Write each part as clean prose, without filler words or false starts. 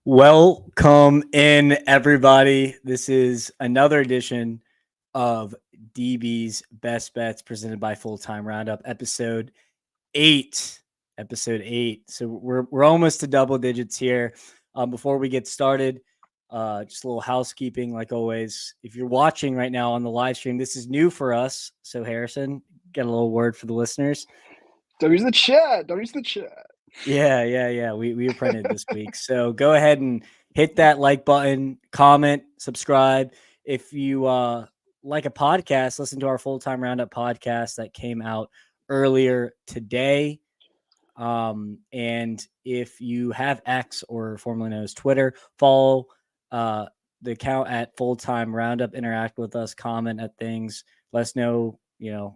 Welcome in, everybody. This is another edition of DB's Best Bets presented by Full Time Roundup, episode 8. Episode 8. So we're almost to double digits here. Before we get started, just a little housekeeping, like always. If you're watching right now on the live stream, this is new for us. So Harrison, get a little word for the listeners. Don't use the chat. Don't use the chat. Yeah. We were printed this week. So go ahead and hit that like button, comment, subscribe. If you like a podcast, listen to our Full Time Roundup podcast that came out earlier today. And if you have X, or formerly known as Twitter, follow the account at Full Time Roundup. Interact with us, comment at things. Let us know,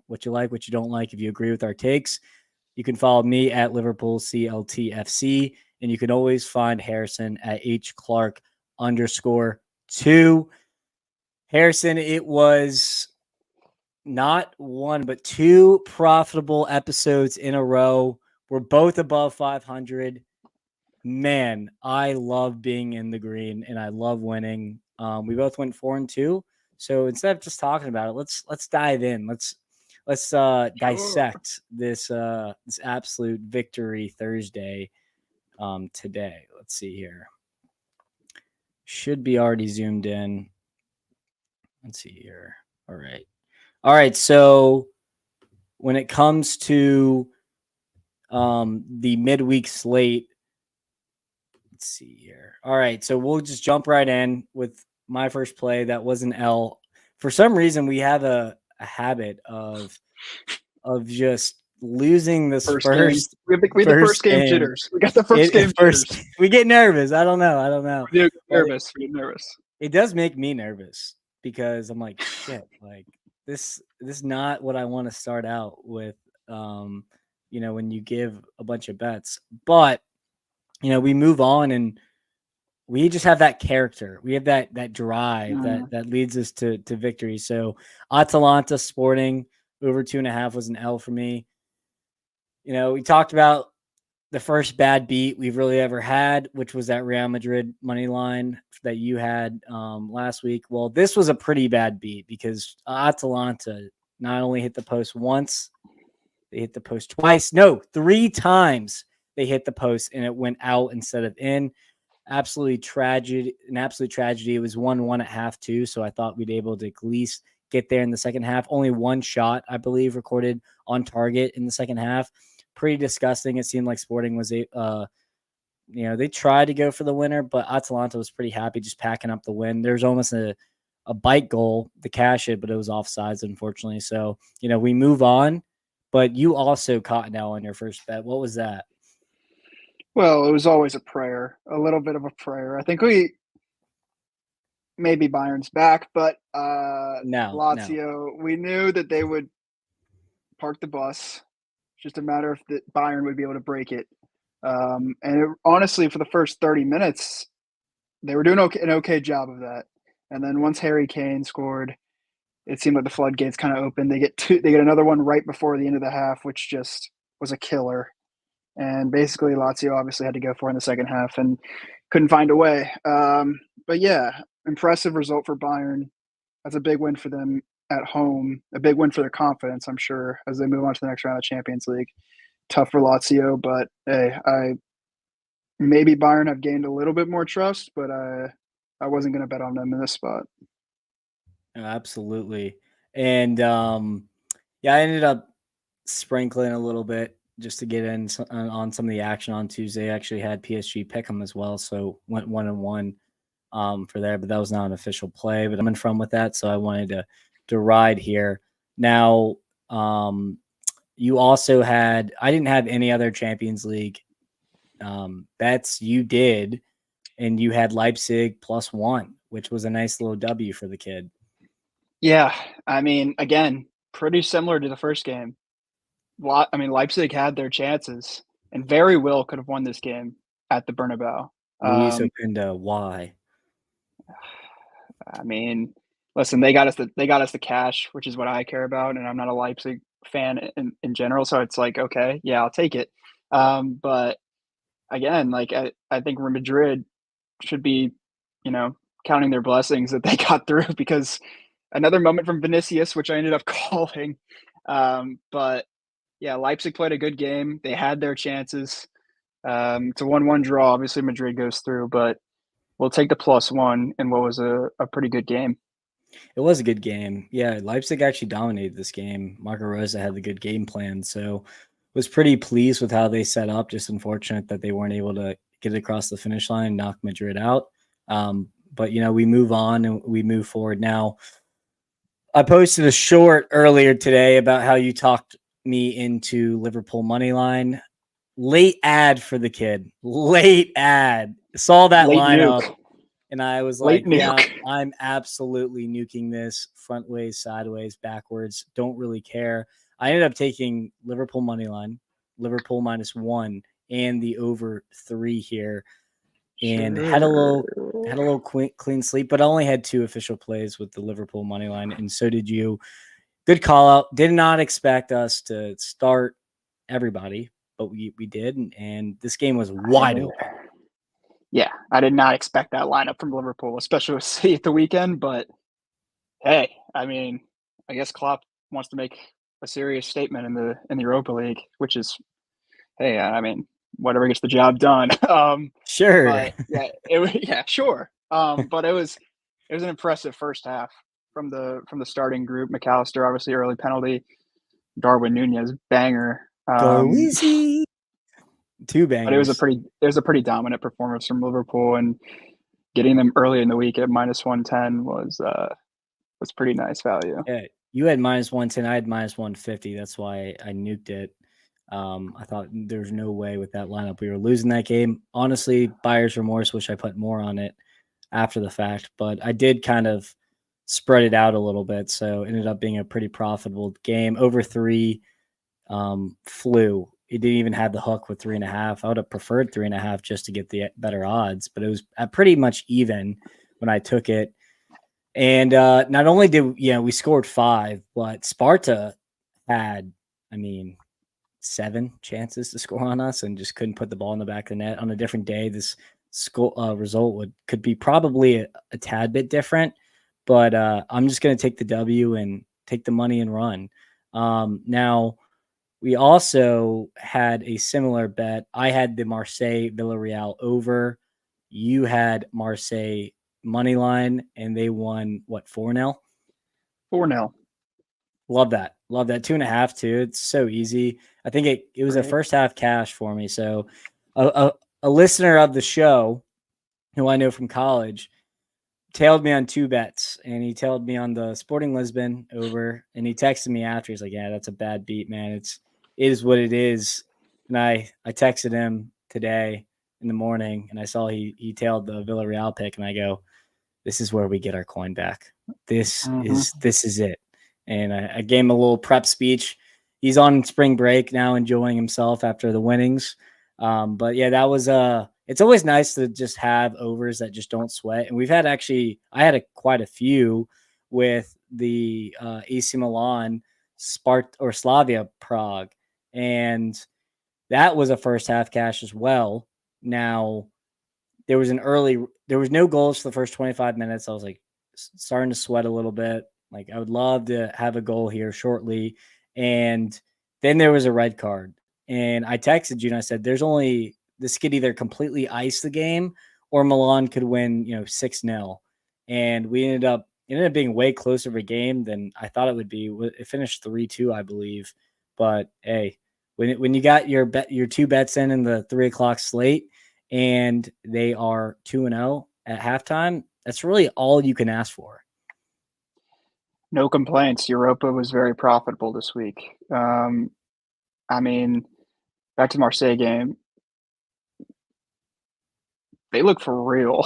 what you like, what you don't like. If you agree with our takes, you can follow me at Liverpool CLTFC, and you can always find Harrison at _2. Harrison, it was not one, but two profitable episodes in a row. We're both above 500. Man, I love being in the green and I love winning. We both went 4-2. So instead of just talking about it, let's dive in. Let's dissect this absolute victory Thursday today. Let's see here. Should be already zoomed in. Let's see here. All right. So when it comes to the midweek slate, let's see here. All right, so we'll just jump right in with my first play. That was an L. For some reason, we have a habit of just losing this First game. first We have the first game jitters. We got the first game jitters. We get nervous. I don't know. We get nervous. We get nervous. It does make me nervous because I'm like, shit, like this is not what I want to start out with. When you give a bunch of bets, but we move on and we just have that character. We have that drive that leads us to victory. So Atalanta Sporting over 2.5 was an L for me. We talked about the first bad beat we've really ever had, which was that Real Madrid money line that you had last week. Well, this was a pretty bad beat because Atalanta not only hit the post once, they hit the post twice. No, 3 times they hit the post and it went out instead of in. An absolute tragedy. It was 1-1 at half too. So I thought we'd be able to at least get there in the second half. Only one shot, I believe, recorded on target in the second half. Pretty disgusting. It seemed like Sporting was they tried to go for the winner, but Atalanta was pretty happy just packing up the win. There's almost a bite goal to cash it, but it was offsides, unfortunately. So, we move on. But you also caught an L on your first bet. What was that? Well, it was always a prayer, a little bit of a prayer. I think maybe Bayern's back, but Lazio, we knew that they would park the bus. Just a matter of that Bayern would be able to break it. Honestly, for the first 30 minutes, they were doing an okay job of that. And then once Harry Kane scored, it seemed like the floodgates kind of opened. They get another one right before the end of the half, which just was a killer. And basically, Lazio obviously had to go for it in the second half and couldn't find a way. But yeah, impressive result for Bayern. That's a big win for them at home. A big win for their confidence, I'm sure, as they move on to the next round of the Champions League. Tough for Lazio, but hey, maybe Bayern have gained a little bit more trust, but I wasn't going to bet on them in this spot. Absolutely. And I ended up sprinkling a little bit just to get in on some of the action on Tuesday. I actually had PSG pick them as well, so went 1-1 for there, but that was not an official play. But I'm in front with that, so I wanted to ride here. Now, you also had – I didn't have any other Champions League bets. You did, and you had Leipzig +1, which was a nice little W for the kid. Yeah, I mean, again, pretty similar to the first game. Leipzig had their chances and very well could have won this game at the Bernabeu. Luis Openda, why? I mean, listen, they got us the cash, which is what I care about, and I'm not a Leipzig fan in general, so it's like, okay, yeah, I'll take it. But again, like I think Real Madrid should be, counting their blessings that they got through, because another moment from Vinicius, which I ended up calling. But yeah, Leipzig played a good game. They had their chances. It's a 1-1 draw. Obviously, Madrid goes through, but we'll take the +1 in what was a pretty good game. It was a good game. Yeah, Leipzig actually dominated this game. Marco Rosa had the good game plan, so was pretty pleased with how they set up. Just unfortunate that they weren't able to get it across the finish line and knock Madrid out. But we move on and we move forward. Now, I posted a short earlier today about how you talked me into Liverpool money line. Late ad for the kid. Late ad. Saw that Late lineup. Nuke. And I was Late like, yeah, nuke. I'm absolutely nuking this front ways, sideways, backwards. Don't really care. I ended up taking Liverpool money line, Liverpool -1, and the over 3 here, and had a little clean sleep. But I only had 2 official plays with the Liverpool money line, and so did you. Good call out. Did not expect us to start everybody, but we did, and this game was wide open. Yeah, I did not expect that lineup from Liverpool, especially with City at the weekend. But hey, I mean, I guess Klopp wants to make a serious statement in the Europa League, which is, hey, I mean, whatever gets the job done. Sure. But yeah, sure. But it was an impressive first half from the starting group. McAllister, obviously, early penalty. Darwin Nunez, banger. Darweezy. 2 bangers. But it was a pretty dominant performance from Liverpool, and getting them early in the week at -110 was pretty nice value. Yeah, you had -110, I had -150. That's why I nuked it. I thought there's no way with that lineup we were losing that game. Honestly, buyer's remorse. Wish I put more on it after the fact, but I did kind of spread it out a little bit, so it ended up being a pretty profitable game. Over 3 flew. It didn't even have the hook with 3.5. I would have preferred 3.5 just to get the better odds, but it was pretty much even when I took it. And not only did we scored 5, but Sparta had, 7 chances to score on us and just couldn't put the ball in the back of the net. On a different day, this result could be probably a tad bit different, but I'm just going to take the W and take the money and run. Now, we also had a similar bet. I had the Marseille Villarreal over. You had Marseille money line, and they won 4-0? 4-0. Love that. 2.5 too. It's so easy. I think it was a first half cash for me. So a listener of the show who I know from college tailed me on 2 bets, and he tailed me on the Sporting Lisbon over, and he texted me after. He's like, yeah, that's a bad beat, man. It is what it is. And I texted him today in the morning, and I saw he tailed the Villarreal pick, and I go, this is where we get our coin back. This is it. And I gave him a little prep speech. He's on spring break now, enjoying himself after the winnings. But yeah, that was it's always nice to just have overs that just don't sweat. And I had quite a few with the AC Milan, Slavia Prague, and that was a first half cash as well. Now, there was no goals for the first 25 minutes. I was like starting to sweat a little bit. Like, I would love to have a goal here shortly. And then there was a red card. And I texted you and I said, this could either completely ice the game or Milan could win, 6-0. And it ended up being way closer of a game than I thought it would be. It finished 3-2, I believe. But hey, when you got your 2 bets in the 3:00 slate and they are 2-0 at halftime, that's really all you can ask for. No complaints. Europa was very profitable this week. Back to Marseille game. They look for real.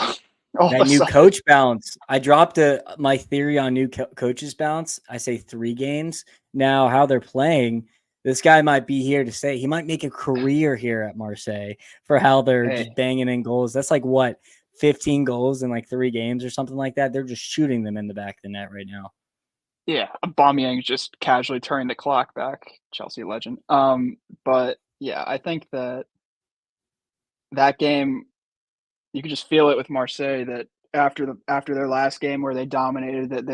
That new coach bounce. I dropped my theory on new coaches bounce. I say 3 games. Now, how they're playing, this guy might be here to stay. He might make a career here at Marseille for how they're just banging in goals. That's 15 goals in 3 games or something like that. They're just shooting them in the back of the net right now. Yeah, Aubameyang's just casually turning the clock back. Chelsea legend. But yeah, I think that game you could just feel it with Marseille that after their last game where they dominated, that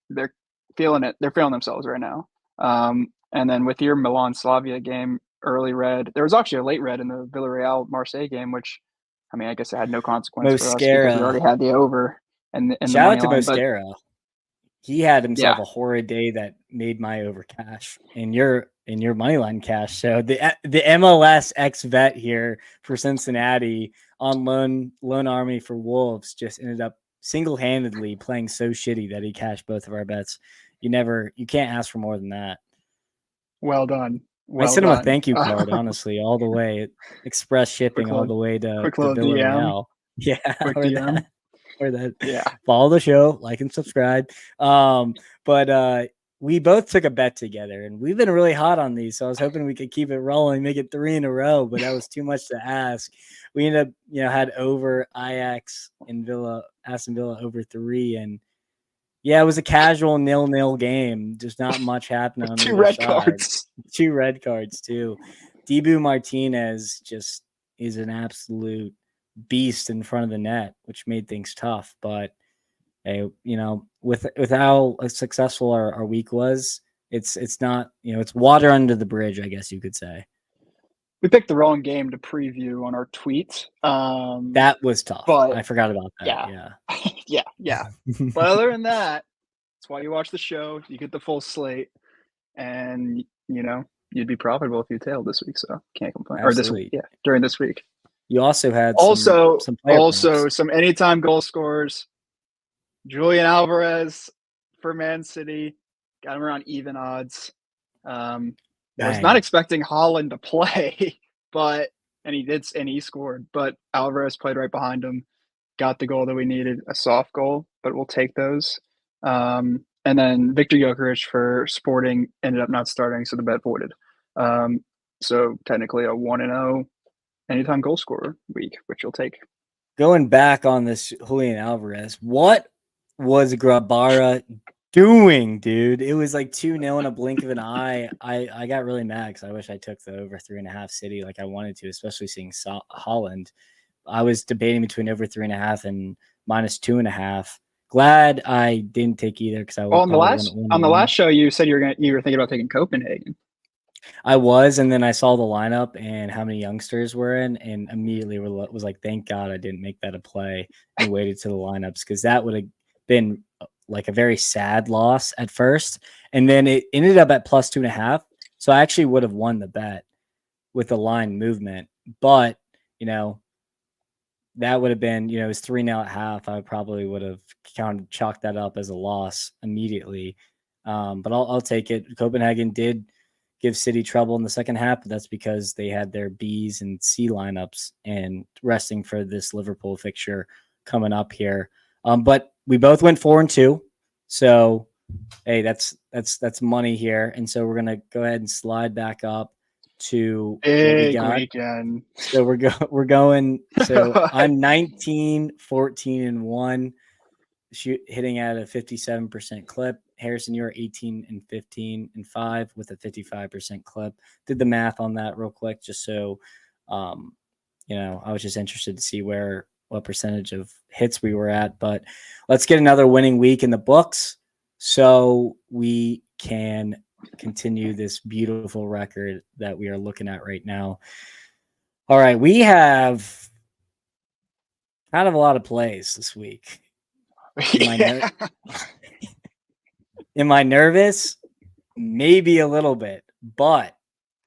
they're feeling it. They're feeling themselves right now. And then with your Milan Slavia game, early red. There was actually a late red in the Villarreal Marseille game, which, I mean, I guess it had no consequence for us because we already had the over and the money line. Mosquera. He had himself a horrid day that made my over cash in your money line cash. So the MLS ex vet here for Cincinnati on loan army for Wolves just ended up single-handedly playing so shitty that he cashed both of our bets. You can't ask for more than that. Well done. I sent him a thank you card, honestly, all the way. Express shipping all the way to Villarreal. Yeah. Quick DM. Or that. Yeah. Follow the show, like and subscribe. But we both took a bet together, and we've been really hot on these. So I was hoping we could keep it rolling, make it 3 in a row, but that was too much to ask. We ended up, had over Ajax and Aston Villa over 3, and yeah, it was a casual 0-0 game. Just not much happening. On 2 red cards. 2 red cards too. Dibu Martinez just is an absolute beast in front of the net, which made things tough. But hey, with how successful our week was, it's not, it's water under the bridge, I guess you could say. We picked the wrong game to preview on our tweet. That was tough. But I forgot about that. Yeah. But other than that, that's why you watch the show. You get the full slate, and you'd be profitable if you tailed this week. So can't complain. Absolutely. Or this week, during this week. You also had some anytime goal scorers. Julian Alvarez for Man City, got him around even odds. I was not expecting Haaland to play, and he scored. But Alvarez played right behind him, got the goal that we needed, a soft goal, but we'll take those. And then Victor Gyökeres for Sporting ended up not starting, so the bet voided. So technically a 1-0 anytime goal scorer week, which you'll take. Going back on this Julian Alvarez, what was Grabara doing, dude? It was like 2-0 in a blink of an eye. I got really mad because I wish I took the over 3.5 City like I wanted to, especially seeing Haaland. I was debating between over 3.5 and -2.5. Glad I didn't take either because on the last show you said you were thinking about taking Copenhagen. I was, and then I saw the lineup and how many youngsters were in, and immediately was like, thank God I didn't make that a play and waited to the lineups, because that would have been like a very sad loss at first. And then it ended up at +2.5. So I actually would have won the bet with the line movement. But, that would have been, it was 3-0 at half. I probably would have chalked that up as a loss immediately. But I'll take it. Copenhagen did give City trouble in the second half, but that's because they had their B's and C lineups and resting for this Liverpool fixture coming up here. But we both went 4-2. So, hey, that's money here. And so we're going to go ahead and slide back up to big weekend. So we're going. So I'm 19, 14 and 1, hitting at a 57% clip. Harrison, you're 18 and 15 and 5 with a 55% clip. Did the math on that real quick, just so I was just interested to see what percentage of hits we were at. But let's get another winning week in the books so we can continue this beautiful record that we are looking at right now. All right, we have kind of a lot of plays this week. Am I nervous? Maybe a little bit, but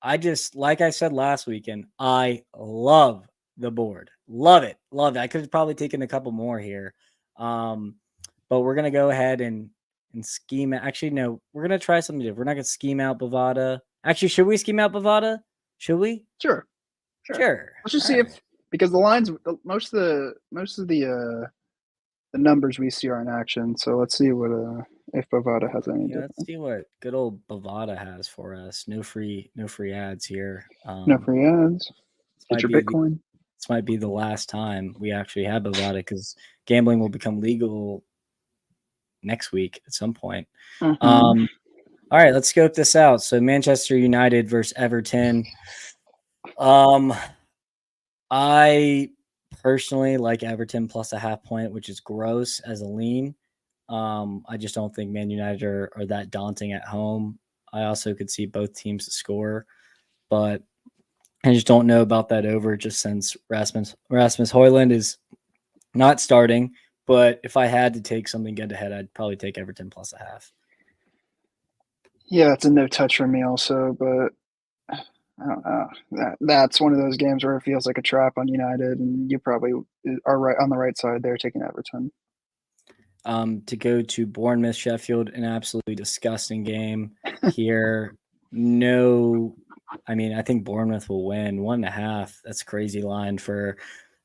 I just, like I said last weekend, I love the board. Love it. I could have probably taken a couple more here. But we're going to go ahead and scheme. Actually, no, we're going to try something different. We're not going to scheme out Bovada. Actually, should we scheme out Bovada? Should we? Sure. Let's just see because the lines, most of the numbers we see are in action. So let's see what if Bovada has any. Let's see what good old Bovada has for us. No free ads here. No free ads. Get your Bitcoin. This might be the last time we actually have Bovada, because gambling will become legal next week at some point. Mm-hmm. All right, let's scope this out. So Manchester United versus Everton. I personally like Everton plus a half point, which is gross as a lean. I just don't think Man United are that daunting at home. I also could see both teams to score, but I just don't know about that over just since Rasmus Højlund is not starting. But if I had to take something get ahead, I'd probably take Everton plus a half. Yeah, it's a no touch for me also, but I don't know. That's one of those games where it feels like a trap on United, and you probably are right on the right side there taking Everton. To go to Bournemouth, Sheffield, an absolutely disgusting game here. No, I mean, I think Bournemouth will win 1.5. That's a crazy line for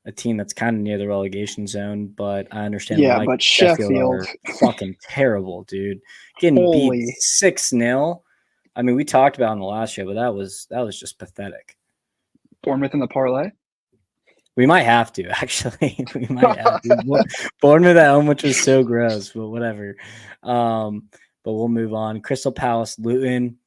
a team that's kind of near the relegation zone, but I understand why but Sheffield Sheffield are fucking terrible, dude. Getting beat 6-0. I mean, we talked about in the last show, but that was just pathetic. Bournemouth in the parlay? We might have to, actually. We might have to. Bournemouth at home, which was so gross, but whatever. But we'll move on. Crystal Palace, Luton.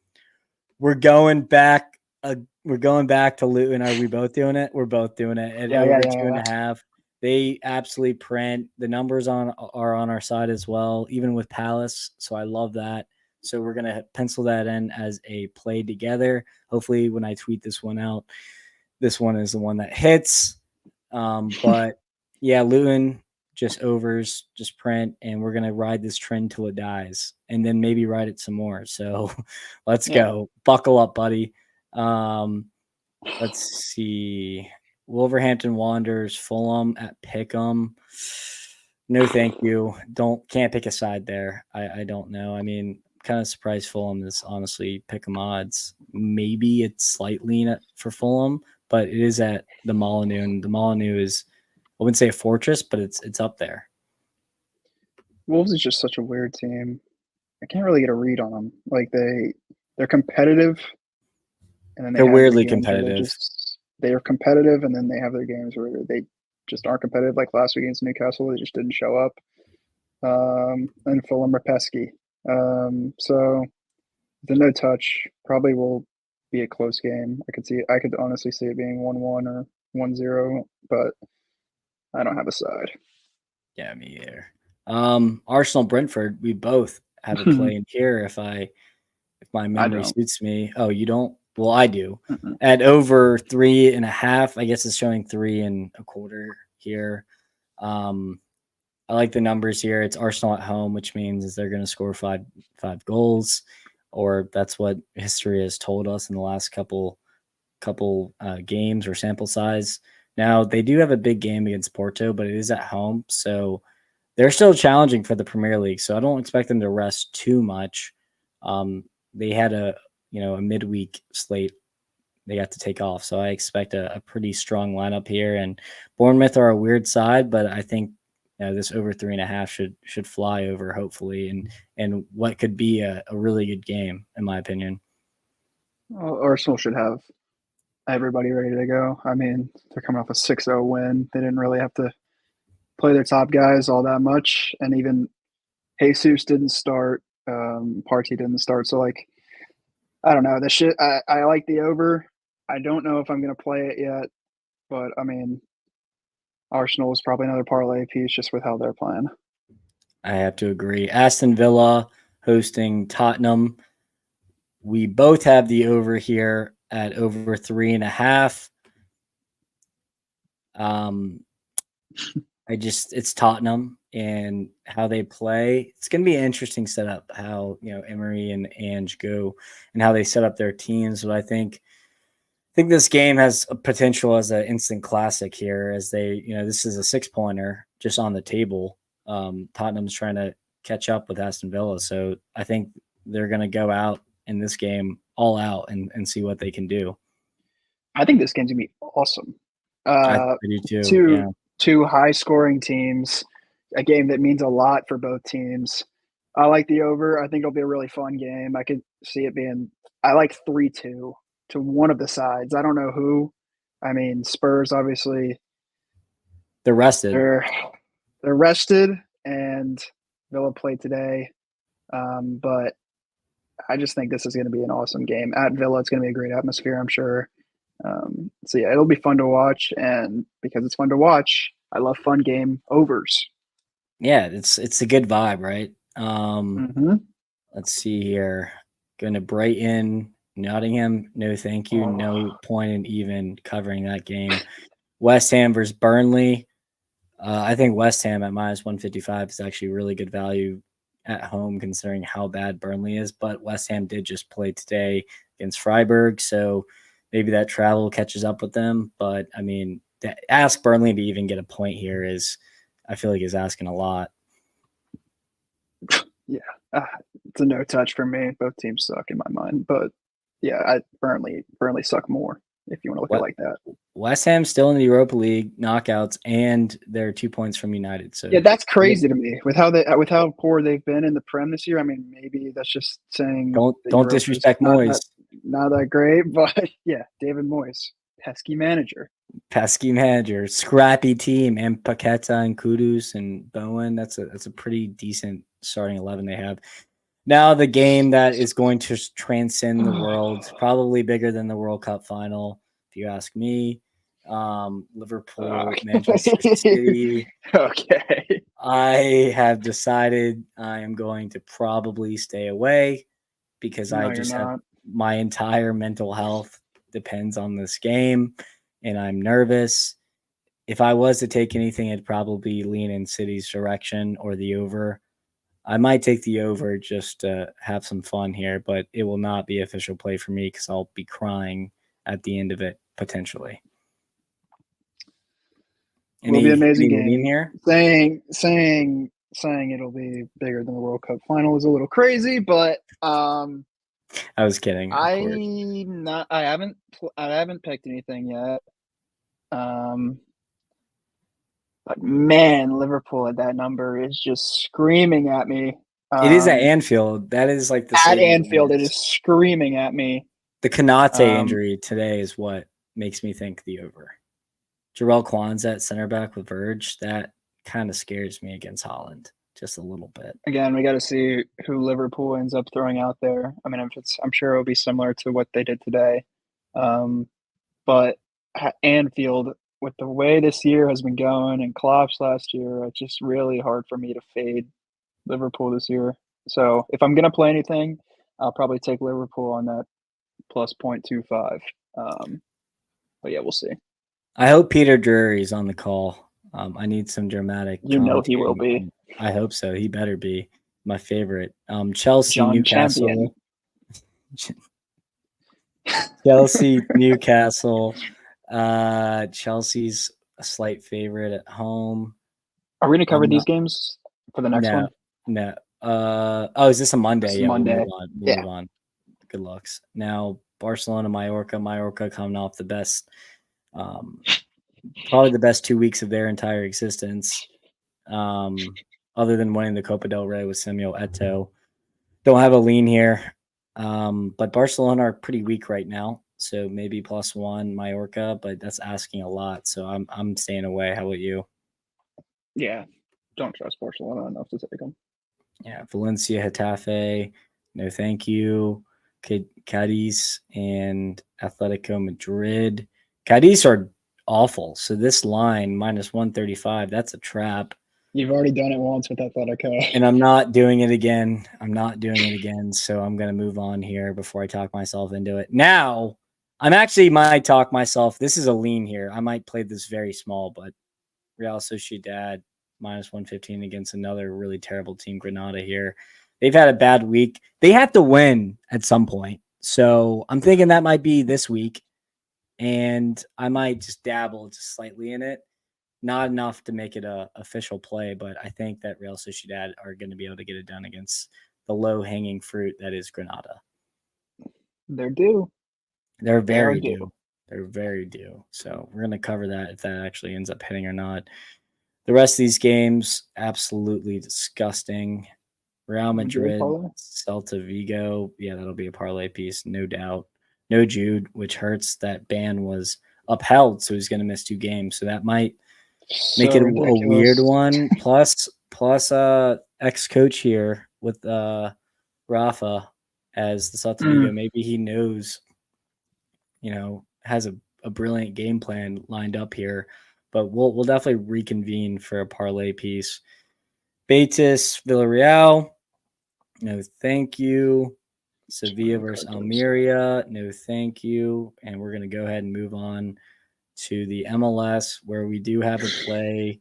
We're going back to Luton. Are we both doing it? We're both doing it at over 2.5. They absolutely print. The numbers are on our side as well, even with Palace. So I love that. So we're gonna pencil that in as a play together. Hopefully, when I tweet this one out, this one is the one that hits. But yeah, Luton just overs, just print, and we're gonna ride this trend till it dies, and then maybe ride it some more. So let's go. Buckle up, buddy. Let's see. Wolverhampton Wanderers, Fulham at Pick'em. No, thank you. Can't pick a side there. I don't know. I mean, kind of surprised Fulham is honestly Pick'em odds. Maybe it's slightly for Fulham, but it is at the Molineux, and the Molineux is, I wouldn't say a fortress, but it's up there. Wolves is just such a weird team. I can't really get a read on them. Like they're competitive, and then they're weirdly competitive. They're competitive, and then they have their games where they just aren't competitive. Like last week against Newcastle, they just didn't show up. And Fulham are pesky. So the no touch probably will be a close game. I could honestly see it being 1-1 or 1-0, but I don't have a side. Yeah, me either. Arsenal Brentford, we both have a play in here if my memory suits me. Oh, you don't? Well, I do. Mm-mm. At over 3.5, I guess it's showing 3.25 here. I like the numbers here. It's Arsenal at home, which means they're going to score five goals, or that's what history has told us in the last couple games or sample size. Now they do have a big game against Porto, but it is at home, so they're still challenging for the Premier League. So I don't expect them to rest too much. They had a midweek slate they got to take off, so I expect a pretty strong lineup here. And Bournemouth are a weird side, but I think this over 3.5 should fly over, hopefully, and what could be a really good game, in my opinion. Well, Arsenal should have everybody ready to go. I mean, they're coming off a 6-0 win. They didn't really have to play their top guys all that much, and even Jesus didn't start. Partey didn't start. So, like, I don't know. I like the over. I don't know if I'm going to play it yet, but, I mean, Arsenal is probably another parlay piece just with how they're playing. I have to agree. Aston Villa hosting Tottenham. We both have the over here at over 3.5. It's Tottenham and how they play. It's going to be an interesting setup, how, Emery and Ange go and how they set up their teams. But I think this game has a potential as an instant classic here, as this is a 6-pointer just on the table. Tottenham's trying to catch up with Aston Villa. So I think they're going to go out in this game all out and see what they can do. I think this game's going to be awesome. I do too. Two high-scoring teams, a game that means a lot for both teams. I like the over. I think it'll be a really fun game. I could see it being – I like 3-2 to one of the sides. I don't know who. I mean, Spurs, obviously. They're rested. They're rested, and Villa played today. But I just think this is going to be an awesome game. At Villa, it's going to be a great atmosphere, I'm sure. So yeah, it'll be fun to watch, and because it's fun to watch, I love fun game overs. Yeah, it's a good vibe, right? Let's see here. Going to Brighton, Nottingham. No, thank you. No point in even covering that game. West Ham versus Burnley. I think West Ham at minus 155 is actually really good value at home, considering how bad Burnley is. But West Ham did just play today against Freiburg, so maybe that travel catches up with them. But I mean, to ask Burnley to even get a point here is, I feel like, is asking a lot. Yeah, it's a no touch for me. Both teams suck in my mind, but yeah, Burnley suck more if you want to look at it like that. West Ham's still in the Europa League knockouts, and they're 2 points from United. So yeah, that's crazy to me with how poor they've been in the Prem this year. I mean, maybe that's just saying don't disrespect Moyes. Not that great, but yeah, David Moyes, pesky manager, scrappy team, and Paqueta and Kudus and Bowen. That's a pretty decent starting 11 they have. Now the game that is going to transcend the world, probably bigger than the World Cup final, if you ask me. Liverpool, Manchester City. Okay. I have decided I am going to probably stay away because I just have my entire mental health depends on this game, and I'm nervous. If I was to take anything, it'd probably lean in City's direction or the over. I might take the over just to have some fun here, but it will not be official play for me because I'll be crying at the end of it potentially. It'll be an amazing game here. Saying it'll be bigger than the World Cup final is a little crazy, but I was kidding. I haven't picked anything yet. But man, Liverpool at that number is just screaming at me. It is at Anfield. That is like the at Anfield. It is screaming at me. The Konate injury today is what makes me think the over. Jarrell Kwanzaa at center back with Verge. That kind of scares me against Holland just a little bit. Again, we got to see who Liverpool ends up throwing out there. I mean, I'm sure it'll be similar to what they did today. But at Anfield, with the way this year has been going and Klopp's last year, it's just really hard for me to fade Liverpool this year. So if I'm going to play anything, I'll probably take Liverpool on that plus 0.25. But yeah, we'll see. I hope Peter Drury's on the call. I need some dramatic. You know he will be. I hope so. He better be my favorite. Chelsea, Newcastle. Chelsea, Newcastle. Chelsea's a slight favorite at home. Are we going to cover these games for the next one? No. Is this a Monday? Yeah, Monday. We'll move on. Good lucks. Now, Barcelona, Mallorca coming off the best, probably the best 2 weeks of their entire existence. Other than winning the Copa del Rey with Samuel Eto'o. Don't have a lean here. But Barcelona are pretty weak right now. So maybe +1 Mallorca, but that's asking a lot. So I'm staying away. How about you? Yeah. Don't trust Barcelona enough to take them. Yeah. Valencia, Getafe. No, thank you. Cadiz and Atletico Madrid. Cadiz are awful. So this line, -135, that's a trap. You've already done it once with Atletico. And I'm not doing it again. So I'm going to move on here before I talk myself into it. Now, might talk myself. This is a lean here. I might play this very small, but Real Sociedad -115 against another really terrible team, Granada here. They've had a bad week. They have to win at some point. So I'm thinking that might be this week. And I might just dabble just slightly in it. Not enough to make it a official play, but I think that Real Sociedad are going to be able to get it done against the low-hanging fruit that is Granada. They're due. They're very due. They're very due. So we're going to cover that if that actually ends up hitting or not. The rest of these games, absolutely disgusting. Real Madrid, Celta Vigo. Yeah, that'll be a parlay piece, no doubt. No Jude, which hurts. That ban was upheld, so he's going to miss 2 games. So that might make it ridiculous. A weird one. Plus ex-coach here with Rafa as the Celta Vigo. Maybe he knows, has a a brilliant game plan lined up here, but we'll definitely reconvene for a parlay piece. Betis, Villarreal, no thank you. Sevilla versus Almeria, no thank you. And we're going to go ahead and move on to the MLS, where we do have a play.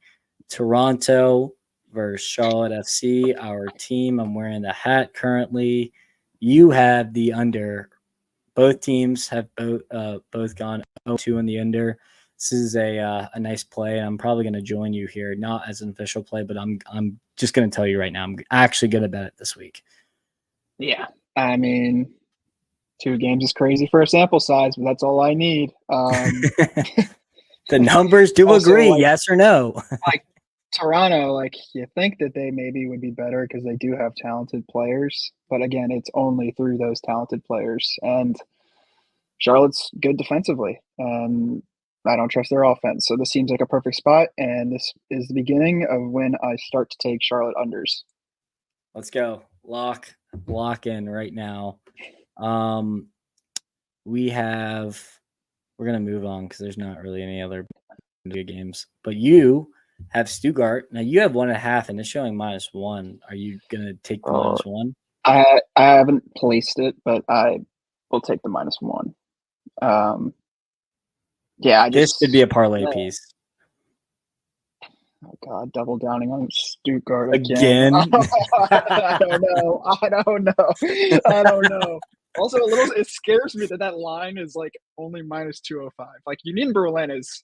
Toronto versus Charlotte FC, our team. I'm wearing the hat currently. You have the under. Both teams have both gone 0-2 in the under. This is a nice play. I'm probably going to join you here, not as an official play, but I'm just going to tell you right now, I'm actually going to bet it this week. Yeah, I mean, 2 games is crazy for a sample size, but that's all I need. The numbers do agree, yes or no? Like Toronto, like you think that they maybe would be better because they do have talented players, but again, it's only through those talented players. And Charlotte's good defensively, and I don't trust their offense. So this seems like a perfect spot, and this is the beginning of when I start to take Charlotte unders. Let's go. Lock in right now. We're going to move on because there's not really any other good games. But you have Stuttgart. Now you have 1.5 and it's showing -1. Are you going to take the -1? I haven't placed it, but I will take the -1. Yeah, this could be a parlay piece. Oh God, double downing on Stuttgart again. I don't know. Also, it scares me that line is like only -205. Like Union Berlin is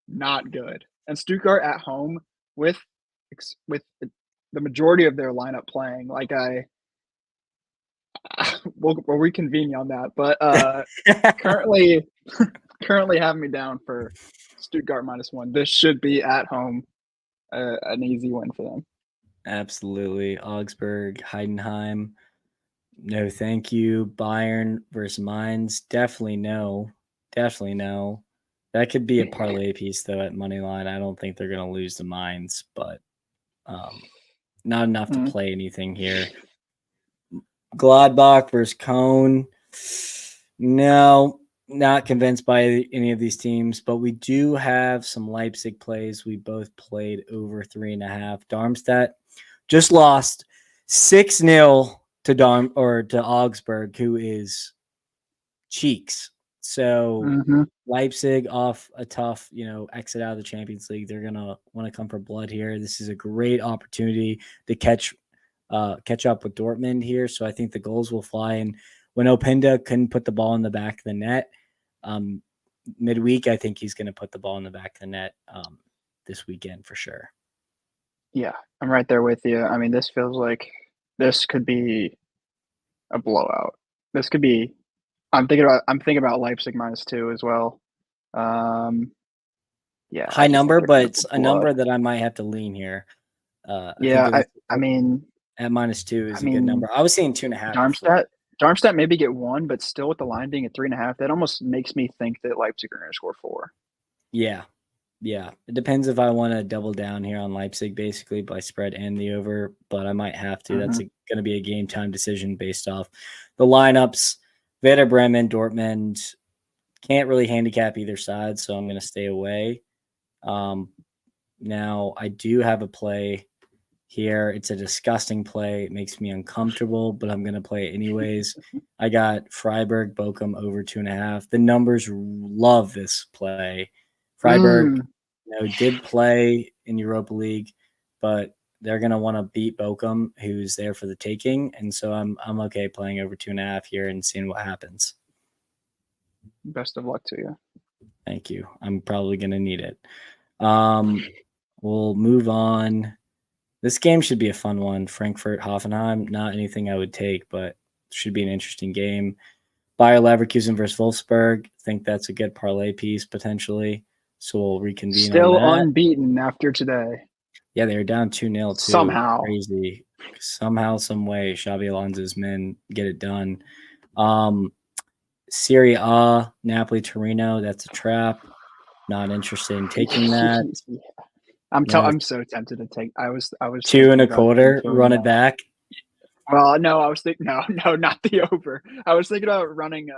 not good, and Stuttgart at home with the majority of their lineup playing. Like we'll reconvene on that, but currently having me down for Stuttgart -1. This should be at home an easy win for them. Absolutely. Augsburg, Heidenheim, no thank you. Bayern versus Mainz, definitely no. That could be a parlay piece though at money line. I don't think they're going to lose to Mainz, but not enough to play anything here. Gladbach versus Cologne, no. Not convinced by any of these teams, but we do have some Leipzig plays. We both played over 3.5. Darmstadt just lost 6-0 to Augsburg, who is cheeks. So Leipzig off a tough, exit out of the Champions League. They're gonna want to come for blood here. This is a great opportunity to catch up with Dortmund here. So I think the goals will fly. And when Openda couldn't put the ball in the back of the net, midweek, I think he's going to put the ball in the back of the net this weekend for sure. Yeah, I'm right there with you. I mean, this feels like this could be a blowout. This could be. I'm thinking about Leipzig -2 as well. Yeah, high number, but it's a number that I might have to lean here. I mean, at -2 is a good number. I was seeing 2.5. Darmstadt maybe get 1, but still with the line being at 3.5, that almost makes me think that Leipzig are going to score 4. Yeah. It depends if I want to double down here on Leipzig, basically by spread and the over, but I might have to. That's going to be a game time decision based off the lineups. Werder Bremen, Dortmund, can't really handicap either side, so I'm going to stay away. Now I do have a play here. It's a disgusting play. It makes me uncomfortable, but I'm going to play it anyways. I got Freiburg, Bochum over 2.5. The numbers love this play. Freiburg, did play in Europa League, but they're going to want to beat Bochum, who's there for the taking. And so I'm okay playing over 2.5 here and seeing what happens. Best of luck to you. Thank you. I'm probably going to need it. We'll move on. This game should be a fun one. Frankfurt, Hoffenheim, not anything I would take, but should be an interesting game. Bayer Leverkusen versus Wolfsburg. I think that's a good parlay piece potentially. So we'll reconvene. Still unbeaten after today. Yeah, they were down 2-0 too. Somehow. Crazy. Somehow, some way, Xabi Alonso's men get it done. Serie A, Napoli, Torino. That's a trap. Not interested in taking that. I'm so tempted to take. I was 2.25. Run it back. Well, no, I was thinking no, not the over. I was thinking about running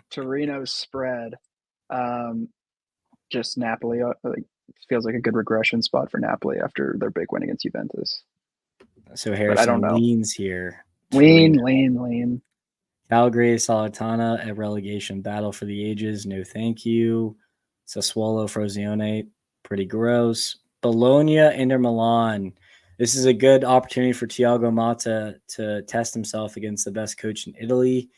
Torino's spread. Just Napoli feels like a good regression spot for Napoli after their big win against Juventus. So Harrison leans here. Lean. Calgary, Salernitana, a relegation battle for the ages. No, thank you. Sassuolo, Frosinone, pretty gross. Bologna, Inter Milan. This is a good opportunity for Thiago Motta to test himself against the best coach in Italy.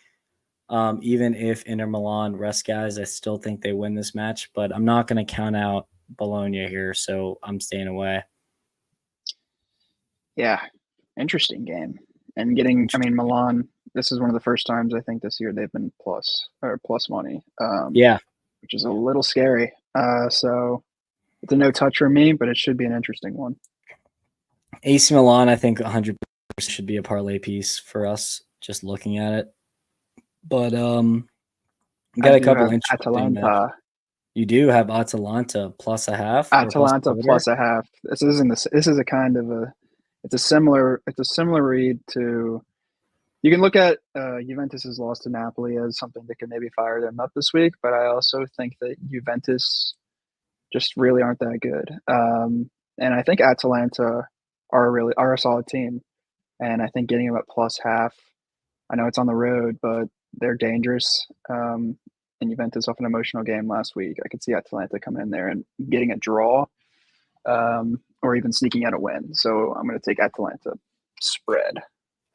Even if Inter Milan rest guys, I still think they win this match, but I'm not going to count out Bologna here, so I'm staying away. Yeah, interesting game. And Milan, this is one of the first times I think this year they've been plus money. Which is a little scary. So it's a no touch for me, but it should be an interesting one. AC Milan, I think 100% should be a parlay piece for us, just looking at it. But got a couple interesting Atalanta. Matches. You do have Atalanta plus a half. Atalanta plus a half. This is a kind of it's a similar read to. You can look at Juventus's loss to Napoli as something that could maybe fire them up this week, but I also think that Juventus just really aren't that good. And I think Atalanta are a solid team, and I think getting them at plus half. I know it's on the road, but they're dangerous. And Juventus off an emotional game last week. I could see Atalanta coming in there and getting a draw, or even sneaking out a win. So I'm going to take Atalanta spread.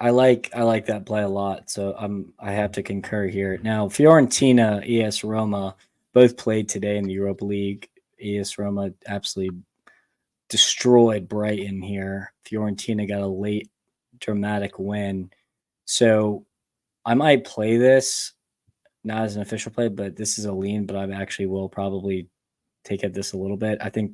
I like that play a lot. So I have to concur here. Now Fiorentina, AS Roma both played today in the Europa League. AS Roma absolutely destroyed Brighton here. Fiorentina got a late dramatic win. So I might play this, not as an official play, but this is a lean, but I actually will probably take at this a little bit. I think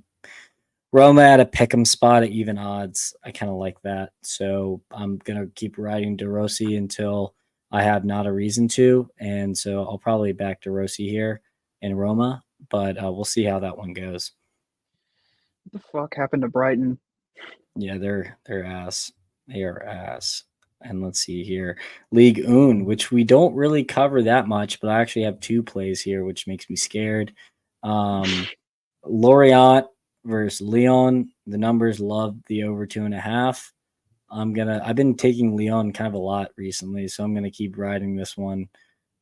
Roma at a pick'em spot at even odds. I kind of like that. So I'm going to keep riding De Rossi until I have not a reason to. And so I'll probably back De Rossi here in Roma, but we'll see how that one goes. What the fuck happened to Brighton? Yeah, they're ass. They are ass. And let's see here. Ligue 1, which we don't really cover that much, but I actually have two plays here, which makes me scared. Lorient versus Lyon. The numbers love the over 2.5. I've been taking Lyon kind of a lot recently, so I'm gonna keep riding this one.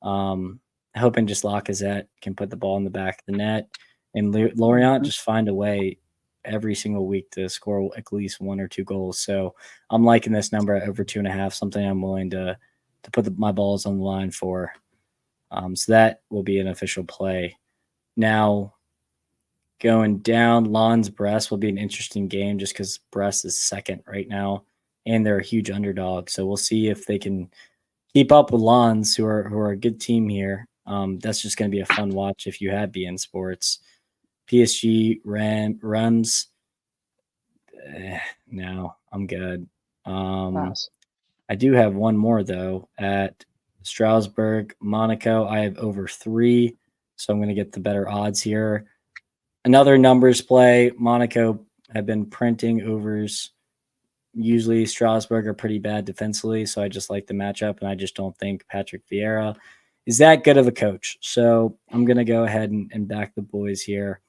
Hoping just Lacazette can put the ball in the back of the net, and Lorient just find a way every single week to score at least one or two goals. So I'm liking this number at over 2.5, something I'm willing to put my balls on the line for. So that will be an official play. Now, going down, Lens Brest will be an interesting game just because Brest is second right now, and they're a huge underdog. So we'll see if they can keep up with Lens, who are a good team here. That's just going to be a fun watch if you have BN Sports. PSG, Rems. No, I'm good. Nice. I do have one more, though, at Strasbourg, Monaco. I have over 3, so I'm going to get the better odds here. Another numbers play. Monaco have been printing overs. Usually Strasbourg are pretty bad defensively, so I just like the matchup, and I just don't think Patrick Vieira is that good of a coach. So I'm going to go ahead and back the boys here.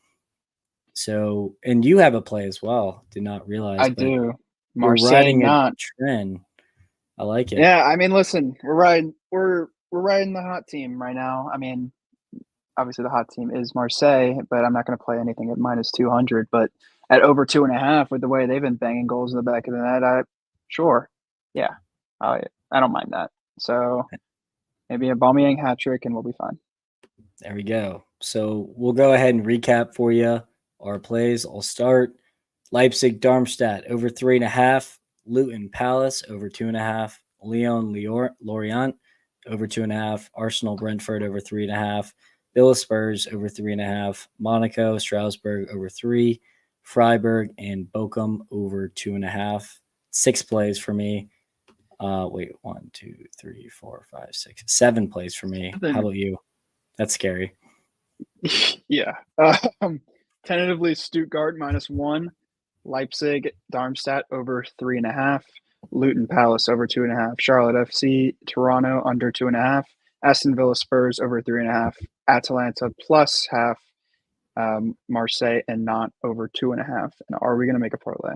So, and you have a play as well. Did not realize. I do. Marseille riding a trend. I like it. Yeah, I mean, listen, we're riding the hot team right now. I mean, obviously the hot team is Marseille, but I'm not going to play anything at minus 200. But at over 2.5, with the way they've been banging goals in the back of the net, I don't mind that. So maybe a Aubameyang hat trick, and we'll be fine. There we go. So we'll go ahead and recap for you our plays. I'll start. Leipzig, Darmstadt over 3.5. Luton Palace over 2.5. Lyon Lorient over 2.5. Arsenal Brentford over 3.5. Villa Spurs over 3.5. Monaco Strasbourg over 3. Freiburg and Bochum over 2.5. 6 plays for me. 1, 2, 3, 4, 5, 6, 7 plays for me. How about you? That's scary. Yeah. Tentatively Stuttgart -1. Leipzig, Darmstadt over 3.5. Luton Palace over 2.5. Charlotte FC, Toronto under 2.5. Aston Villa Spurs over 3.5, Atalanta plus half, Marseille and Nantes over 2.5. And are we going to make a parlay?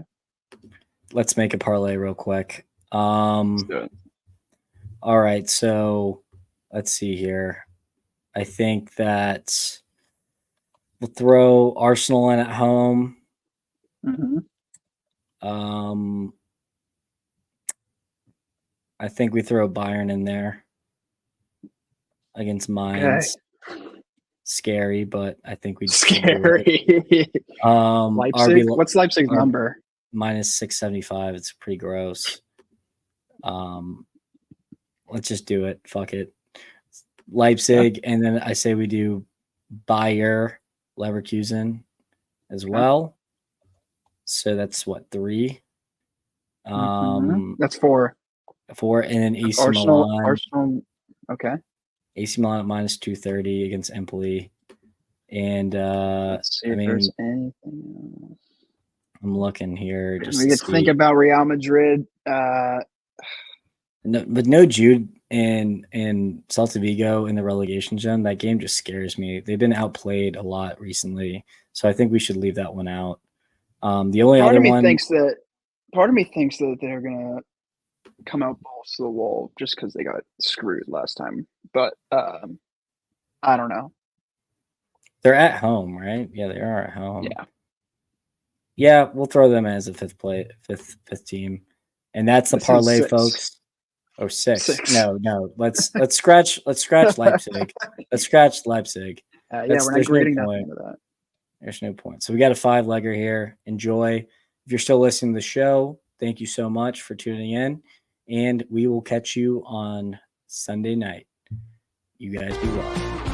Let's make a parlay real quick. Let's do it. All right, so let's see here. I think that we'll throw Arsenal in at home. Mm-hmm. I think we throw Bayern in there against Mainz. Okay. Scary, but I think we scary. Leipzig. What's Leipzig's number? Minus 675. It's pretty gross. Let's just do it. Fuck it. Leipzig, and then I say we do Bayer Leverkusen as well. So that's what, 3? That's 4. 4, and then AC Milan. Arsenal. Okay. AC Milan at minus 230 against Empoli. And let's see if there's anything else. I'm looking here. Just we get to think about Real Madrid. No Jude and Celta Vigo in the relegation zone. That game just scares me. They've been outplayed a lot recently, so I think we should leave that one out. The only other one. Part of me thinks that they're gonna come out balls to the wall just because they got screwed last time. But I don't know. They're at home, right? Yeah, they are at home. Yeah. Yeah, we'll throw them as a fifth team. And that's the parlay, folks. Oh, 6. No. Let's scratch Leipzig. Let's scratch Leipzig. Yeah, we're not grading nothing into that. There's no point. So we got a 5-legger here. Enjoy. If you're still listening to the show, thank you so much for tuning in. And we will catch you on Sunday night. You guys be well.